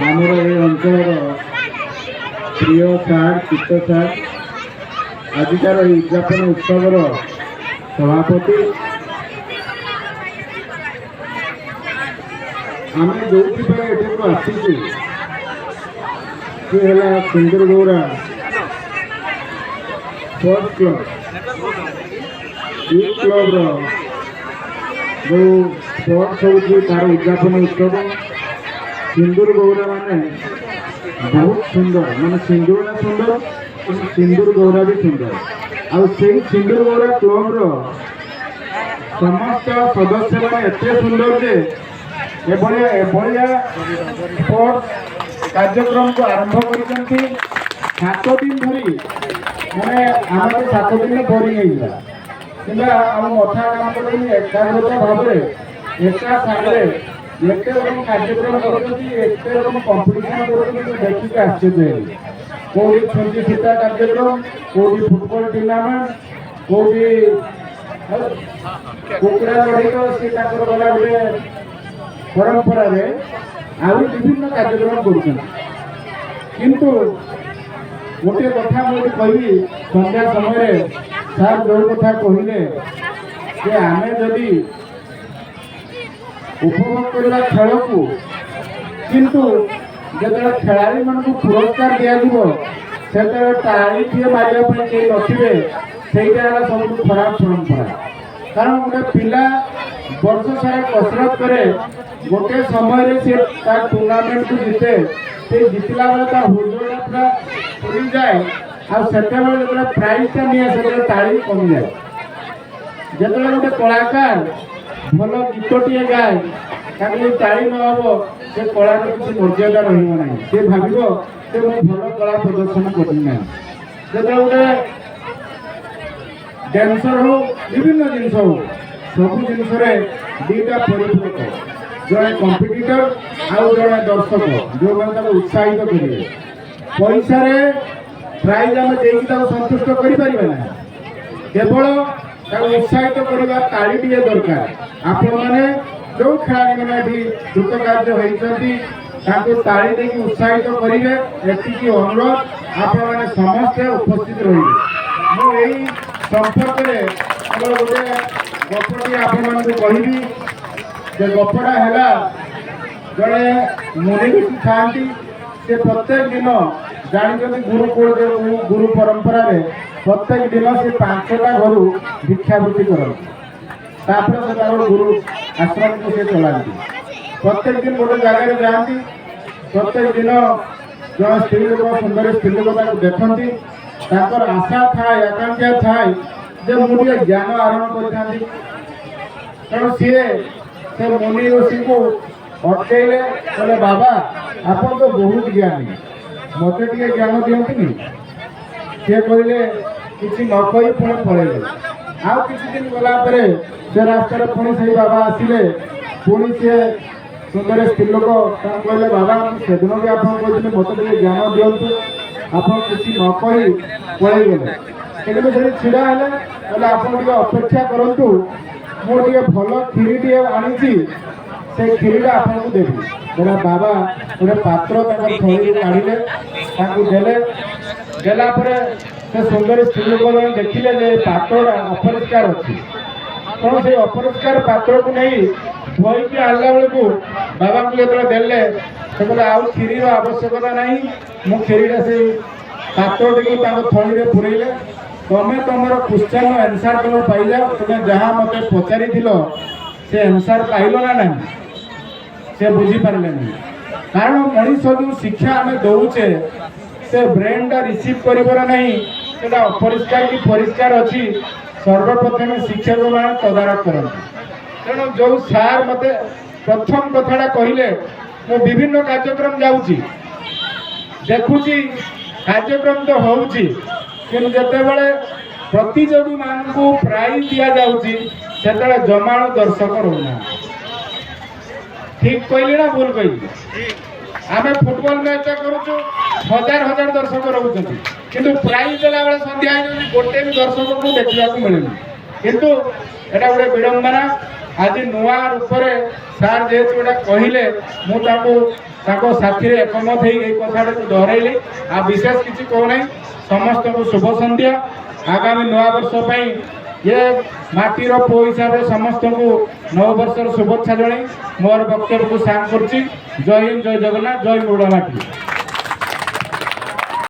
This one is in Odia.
ଆମର ଏ ଅଞ୍ଚଳର ପ୍ରିୟ ସାର୍ ଚିତ୍ତ ସାର୍ ଆଜିକାର ଏହି ଉଦ୍ଯାପନ ଉତ୍ସବର ସଭାପତି। ଆମେ ଯେଉଁଥିପାଇଁ ଏଠାକୁ ଆସିଛୁ ସେ ହେଲା ସିନ୍ଦୁରଗୌରା ସ୍ପୋର୍ଟସ୍ କ୍ଲବ୍ ୟୁଥ୍ କ୍ଲବ୍ର ଯେଉଁ ସ୍ପୋର୍ଟସ୍ ହେଉଛି ତାର ଉଦ୍ଯାପନ ଉତ୍ସବ। ସିନ୍ଦୁରଗୌରା ମାନେ ବହୁତ ସୁନ୍ଦର, ମାନେ ସିନ୍ଦୁରଟା ସୁନ୍ଦର କିନ୍ତୁ ସିନ୍ଦୁରଗୌରା ବି ସୁନ୍ଦର। ଆଉ ସେଇ ସିନ୍ଦୁରଗୌରା କ୍ଲବ୍ର ସମସ୍ତ ସଦସ୍ୟମାନେ ଏତେ ସୁନ୍ଦର ଯେ ଏଭଳିଆ ସ୍ପୋର୍ଟସ୍ କାର୍ଯ୍ୟକ୍ରମକୁ ଆରମ୍ଭ କରିଛନ୍ତି 7 ଦିନ ଧରି। ମାନେ ଆମେ 7 ଦିନ ବୋରିଂ ହେଇଯିବା କିମ୍ବା ଆମ ମଥା କାମ କରି ଏକାଗ୍ରତା ଭାବରେ ଏକା ସାଙ୍ଗରେ ଏତେ ରକମ କାର୍ଯ୍ୟକ୍ରମ କରୁଛନ୍ତି, ଏତେ ରକମ କମ୍ପିଟିସନ କରୁଛନ୍ତି, ଦେଖିକି ଆଶ୍ଚର୍ଯ୍ୟ ହେଲି। କୋଉଠି ଛୁଞ୍ଚି ସୂତା କାର୍ଯ୍ୟକ୍ରମ, କୋଉଠି ଫୁଟବଲ ଟୁର୍ଣ୍ଣାମେଣ୍ଟ, କୋଉଠି କୁକୁଡ଼ା ଲଢ଼େଇ, ତ ସେ ତାଙ୍କର ଗଲା ଗୋଟେ ପରମ୍ପରାରେ ଆହୁରି ବିଭିନ୍ନ କାର୍ଯ୍ୟକ୍ରମ କରୁଛନ୍ତି। କିନ୍ତୁ ଗୋଟିଏ କଥା ମୁଁ ଏଠି କହିବି, ସନ୍ଧ୍ୟା ସମୟରେ ସାର୍ ଯେଉଁ କଥା କହିଲେ ଯେ ଆମେ ଯଦି ଉପଭୋଗ କରିବା ଖେଳକୁ, କିନ୍ତୁ ଯେତେବେଳେ ଖେଳାଳିମାନଙ୍କୁ ପୁରସ୍କାର ଦିଆଯିବ ସେତେବେଳେ ତାଳିଟିଏ ମାରିବା ପାଇଁ କେହି ନଥିବେ, ସେଇଟା ହେଲା ସବୁଠୁ ଖରାପ ପରମ୍ପରା। କାରଣ ଗୋଟେ ପିଲା ବର୍ଷ ସାରା କସରତ କରେ, ଗୋଟିଏ ସମୟରେ ସେ ତା ଟୁର୍ଣ୍ଣାମେଣ୍ଟକୁ ଜିତେ, ସେ ଜିତିଲା ବେଳେ ତା ହୃଦୟଟା ପୁରା ଫୁଲିଯାଏ। ଆଉ ସେତେବେଳେ ଯେତେବେଳେ ପ୍ରାଇଜ୍ଟା ନିଏ ସେତେବେଳେ ତାଳି କମିଯାଏ। ଯେତେବେଳେ ଗୋଟେ କଳାକାର ଭଲ ଗୀତଟିଏ ଗାଏ, ତାକୁ ତାଳି ନ ହେବ ସେ କଳାର କିଛି ମର୍ଯ୍ୟାଦା ରହିବ ନାହିଁ। ସେ ଭାବିବ ଯେ ମୁଁ ଭଲ କଳା ପ୍ରଦର୍ଶନ କଲି ନାହିଁ। ଯେତେବେଳେ ଗୋଟେ ଡ୍ୟାନ୍ସର ହଉ, ବିଭିନ୍ନ ଜିନିଷ ହଉ, ସବୁ ଜିନିଷରେ ଦୁଇଟା ପରିପୂରକ, ଜଣେ କମ୍ପିଟିଟର ଆଉ ଜଣେ ଦର୍ଶକ, ଯେଉଁମାନେ ତାକୁ ଉତ୍ସାହିତ କରିବେ। ପଇସାରେ ପ୍ରାଇଜ୍ ଆମେ ଦେଇକି ତାକୁ ସନ୍ତୁଷ୍ଟ କରିପାରିବା ନାହିଁ, କେବଳ ତାକୁ ଉତ୍ସାହିତ କରିବା ତାଳିଟିଏ ଦରକାର। ଆପଣମାନେ ଯେଉଁ ଖେଳାଳିମାନେ ଏଠି କୃତକାର୍ଯ୍ୟ ହୋଇଛନ୍ତି ତାଙ୍କୁ ତାଳି ଦେଇକି ଉତ୍ସାହିତ କରିବେ, ଏତିକି ଅନୁରୋଧ। ଆପଣମାନେ ସମସ୍ତେ ଉପସ୍ଥିତ ରହିବେ। ମୁଁ ଏହି ସମ୍ପର୍କରେ କେବଳ ଗୋଟେ ଗପଟି ଆପଣମାନଙ୍କୁ କହିବି। ଯେ ଗପଟା ହେଲା, ଜଣେ ମୁନି ଋଷି ଥାଆନ୍ତି। ସେ ପ୍ରତ୍ୟେକ ଦିନ ଜାଣିଛନ୍ତି ଗୁରୁକୁଳ ଗୁରୁ ପରମ୍ପରାରେ ପ୍ରତ୍ୟେକ ଦିନ ସେ 5ଟା ଘରୁ ଭିକ୍ଷାବୃତ୍ତି କରନ୍ତି। ତାପରେ ସେ ତାଙ୍କର ଗୁରୁ ଆଶ୍ରମକୁ ସେ ଚଳାନ୍ତି। ପ୍ରତ୍ୟେକ ଦିନ ଗୋଟେ ଜାଗାରେ ଯାଆନ୍ତି। ପ୍ରତ୍ୟେକ ଦିନ ଜଣେ ସ୍ତ୍ରୀ ଲୋକ, ସୁନ୍ଦର ସ୍ତ୍ରୀ ଲୋକ ତାକୁ ଦେଖନ୍ତି। ତାଙ୍କର ଆଶା ଥାଏ, ଆକାଂକ୍ଷା ଥାଏ ଯେ ମୁଁ ଟିକେ ଜ୍ଞାନ ଆହରଣ କରିଥାନ୍ତି। ତେଣୁ ସିଏ ସେ ମୁନି ଋଷିଙ୍କୁ ଅଟକେଇଲେ, କହିଲେ ବାବା ଆପଣ ତ ବହୁତ ଜ୍ଞାନୀ, ମୋତେ ଟିକେ ଜ୍ଞାନ ଦିଅନ୍ତୁନି। ସିଏ କହିଲେ କିଛି ନ କହି ପୁଣି ପଳେଇଲେ। ଆଉ କିଛି ଦିନ ଗଲା ପରେ ସେ ରାସ୍ତାରେ ପୁଣି ସେଇ ବାବା ଆସିଲେ। ପୁଣି ସିଏ ସୁନ୍ଦର ସ୍ତ୍ରୀ ଲୋକ ତାଙ୍କୁ କହିଲେ ବାବା ମୁଁ ସେଦିନ ବି ଆପଣ କହିଥିଲେ ମୋତେ ଟିକେ ଜ୍ଞାନ ଦିଅନ୍ତୁ, ଆପଣ କିଛି ନ କହି ପଳେଇଗଲେ। କିନ୍ତୁ ସେଠି ଛିଡ଼ା ହେଲେ, କହିଲେ ଆପଣ ଟିକେ ଅପେକ୍ଷା କରନ୍ତୁ, ମୁଁ ଟିକେ ଭଲ କ୍ଷୀରିଟିଏ ଆଣିଛି, ସେ କ୍ଷୀରିଟା ଆପଣଙ୍କୁ ଦେବି। କହିଲା ବାବା ଗୋଟେ ପାତ୍ର ତାଙ୍କ ଥଳିରୁ କାଢ଼ିଲେ, ତାଙ୍କୁ ଦେଲେ। ଦେଲା ପରେ ସେ ସୁନ୍ଦର ସ୍ତ୍ରୀ ଲୋକ ଜଣେ ଦେଖିଲେ ଯେ ପାତ୍ରଟା ଅପରିଷ୍କାର ଅଛି। ତେଣୁ ସେଇ ଅପରିଷ୍କାର ପାତ୍ରକୁ ନେଇ ଧୋଇକି ଆଣିଲା ବେଳକୁ ବାବାଙ୍କୁ ଯେତେବେଳେ ଦେଲେ, ସେ କହିଲେ ଆଉ କ୍ଷୀରିର ଆବଶ୍ୟକତା ନାହିଁ, ମୁଁ କ୍ଷୀରିଟା ସେଇ ପାତ୍ରଟିକୁ ତାଙ୍କ ଥଳିରେ ପୁରେଇଲେ। ତମେ ତମର କ୍ୱେଶ୍ଚନ ଆନ୍ସାର ତମେ ପାଇଯାଅ, ତୁମେ ଯାହା ମୋତେ ପଚାରିଥିଲ ସେ ଆନ୍ସାର ପାଇଲ ନା ନାହିଁ? ସେ ବୁଝିପାରିଲେନି। କାରଣ ମଣିଷ ଯେଉଁ ଶିକ୍ଷା ଆମେ ଦେଉଛେ ସେ ବ୍ରେନ୍ଟା ରିସିଭ୍ କରିବ ନା ନାହିଁ, ସେଟା ଅପରିଷ୍କାର କି ପରିଷ୍କାର ଅଛି, ସର୍ବପ୍ରଥମେ ଶିକ୍ଷକମାନେ ତଦାରଖ କରନ୍ତି। ତେଣୁ ଯେଉଁ ସାର୍ ମୋତେ ପ୍ରଥମ କଥାଟା କହିଲେ, ମୁଁ ବିଭିନ୍ନ କାର୍ଯ୍ୟକ୍ରମ ଯାଉଛି, ଦେଖୁଛି କାର୍ଯ୍ୟକ୍ରମ ତ ହେଉଛି, କିନ୍ତୁ ଯେତେବେଳେ ପ୍ରତିଯୋଗୀମାନଙ୍କୁ ପ୍ରାଇଜ୍ ଦିଆଯାଉଛି ସେତେବେଳେ ଜମାଣୁ ଦର୍ଶକ ରହୁନାହାନ୍ତି। ଠିକ୍ କହିଲି ନା ଭୁଲ କହିଲି? ଆମେ ଫୁଟବଲ ମ୍ୟାଚଟା କରୁଛୁ, ହଜାର ହଜାର ଦର୍ଶକ ରହୁଛନ୍ତି, କିନ୍ତୁ ପ୍ରାଇଜ୍ ଦେଲା ବେଳେ ସନ୍ଧ୍ୟା ହେଇଯାଉଛି, ଗୋଟେ ବି ଦର୍ଶକଙ୍କୁ ଦେଖିବାକୁ ମିଳୁନି। କିନ୍ତୁ ଏଇଟା ଗୋଟେ ବିଡ଼ମ୍ବନା। ଆଜି ନୂଆ ରୂପରେ ସାର୍ ଯେହେତୁ ଏଇଟା କହିଲେ, ମୁଁ ତାଙ୍କୁ साथी एकमत हो कथा दोहरैली आ विशेष किसी कहना समस्त को शुभ संध्या आगामी नवा वर्ष ये माटीर पुओ हिसाब से समस्त को नव वर्षर शुभेच्छा जन मोर वक्तव्य को साफ कर। जय हिंद, जय जगन्नाथ, जय मुड़ा माटी।